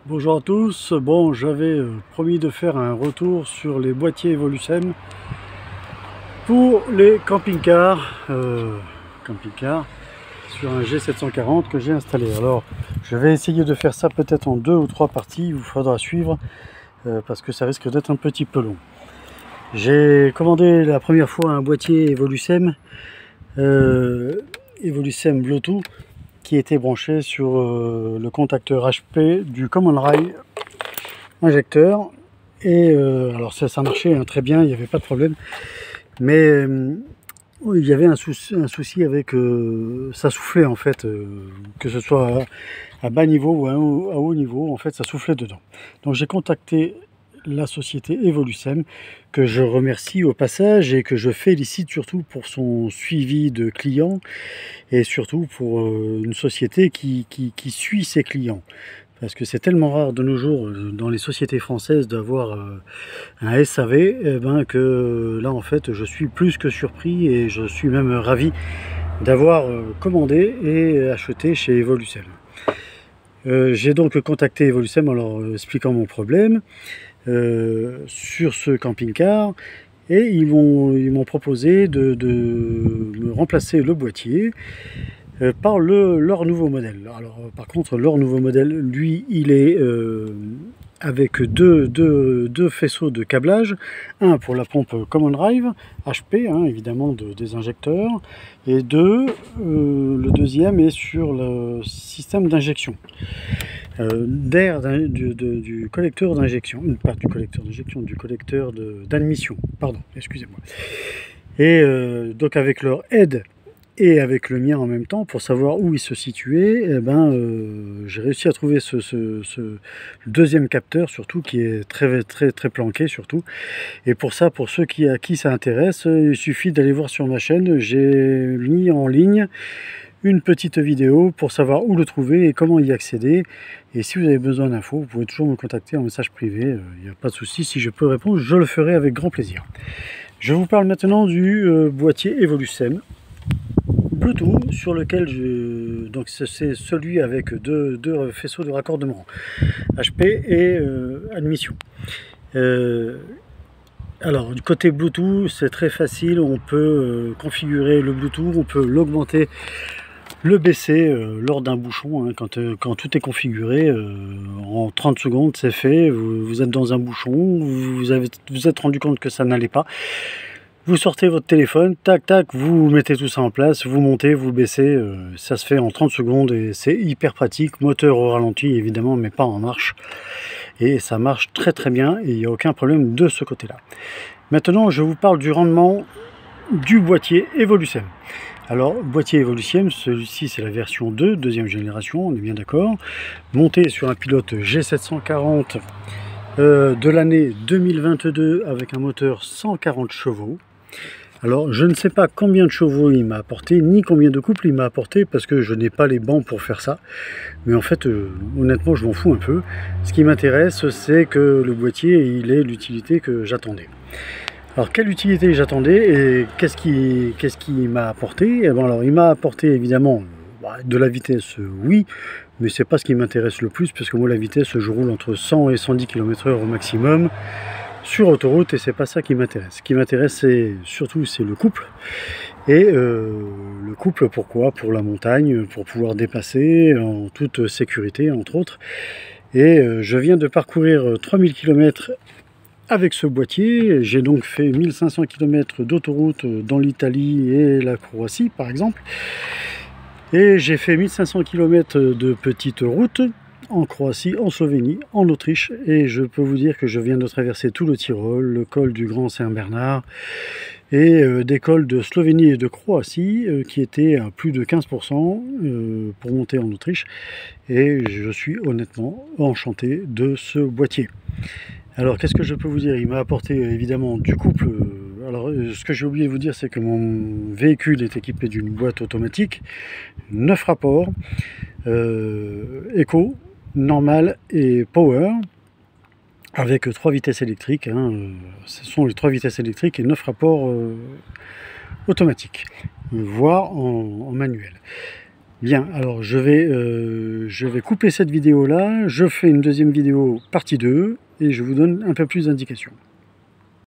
Bonjour à tous. Bon, j'avais promis de faire un retour sur les boîtiers Evolucem pour les camping-cars sur un G740 que j'ai installé. Alors, je vais essayer de faire ça peut-être en 2 ou 3 parties. Il vous faudra suivre parce que ça risque d'être un petit peu long. J'ai commandé la première fois un boîtier Evolucem Bluetooth qui était branché sur le contacteur HP du Common Rail injecteur. Et alors ça marchait hein, très bien, il n'y avait pas de problème. Mais il y avait un souci avec ça soufflait en fait, que ce soit à bas niveau ou à haut niveau, en fait ça soufflait dedans. Donc j'ai contacté la société Evolucem, que je remercie au passage et que je félicite surtout pour son suivi de clients et surtout pour une société qui suit ses clients. Parce que c'est tellement rare de nos jours dans les sociétés françaises d'avoir un SAV, que là en fait je suis plus que surpris et je suis même ravi d'avoir commandé et acheté chez Evolucem. J'ai donc contacté Evolucem en leur expliquant mon problème sur ce camping-car et ils m'ont proposé de me remplacer le boîtier par leur nouveau modèle. Alors par contre leur nouveau modèle, lui, il est avec deux faisceaux de câblage, un pour la pompe Common Drive HP, hein, évidemment des injecteurs, et le deuxième est sur le système d'injection d'air du collecteur d'injection, pas du collecteur d'injection, du collecteur d'admission, pardon, excusez-moi. Et donc avec leur aide et avec le mien en même temps, pour savoir où il se situait, j'ai réussi à trouver ce deuxième capteur, surtout qui est très planqué surtout. Et pour ça, pour ceux à qui ça intéresse, il suffit d'aller voir sur ma chaîne. J'ai mis en ligne une petite vidéo pour savoir où le trouver et comment y accéder. Et si vous avez besoin d'infos, vous pouvez toujours me contacter en message privé, il n'y a pas de souci. Si je peux répondre, je le ferai avec grand plaisir. Je vous parle maintenant du boîtier Evolucem Bluetooth sur lequel donc c'est celui avec deux faisceaux de raccordement HP et admission. Alors du côté Bluetooth, c'est très facile, on peut configurer le Bluetooth, on peut l'augmenter, le baisser lors d'un bouchon, hein, quand tout est configuré, en 30 secondes c'est fait, vous êtes dans un bouchon, vous êtes rendu compte que ça n'allait pas. Vous sortez votre téléphone, tac tac, vous mettez tout ça en place, vous montez, vous baissez, ça se fait en 30 secondes et c'est hyper pratique. Moteur au ralenti évidemment, mais pas en marche. Et ça marche très bien et il n'y a aucun problème de ce côté-là. Maintenant, je vous parle du rendement du boîtier Evolucem. Alors, boîtier Evolucem, celui-ci c'est la version 2, deuxième génération, on est bien d'accord. Monté sur un pilote G740 de l'année 2022 avec un moteur 140 chevaux. Alors je ne sais pas combien de chevaux il m'a apporté, ni combien de couples il m'a apporté, parce que je n'ai pas les bancs pour faire ça. Mais en fait, honnêtement, je m'en fous un peu. Ce qui m'intéresse, c'est que le boîtier, il ait l'utilité que j'attendais. Alors quelle utilité j'attendais et qu'est-ce qui m'a apporté? Eh ben, alors il m'a apporté évidemment de la vitesse, oui, mais c'est pas ce qui m'intéresse le plus, parce que moi la vitesse, je roule entre 100 et 110 km/h au maximum sur autoroute et c'est pas ça qui m'intéresse. Ce qui m'intéresse c'est surtout le couple. Et le couple, pourquoi? Pour la montagne, pour pouvoir dépasser en toute sécurité entre autres. Et je viens de parcourir 3000 km avec ce boîtier. J'ai donc fait 1500 km d'autoroute dans l'Italie et la Croatie par exemple. Et j'ai fait 1500 km de petites routes en Croatie, en Slovénie, en Autriche, et je peux vous dire que je viens de traverser tout le Tyrol, le col du Grand Saint-Bernard, et des cols de Slovénie et de Croatie qui étaient à plus de 15% pour monter en Autriche, et je suis honnêtement enchanté de ce boîtier. Alors qu'est-ce que je peux vous dire? Il m'a apporté évidemment du couple. Alors ce que j'ai oublié de vous dire, c'est que mon véhicule est équipé d'une boîte automatique, 9 rapports, éco, normal et power, avec 3 vitesses électriques, hein, ce sont les 3 vitesses électriques et 9 rapports automatiques, voire en manuel. Bien, alors je vais couper cette vidéo là, je fais une deuxième vidéo partie 2 et je vous donne un peu plus d'indications.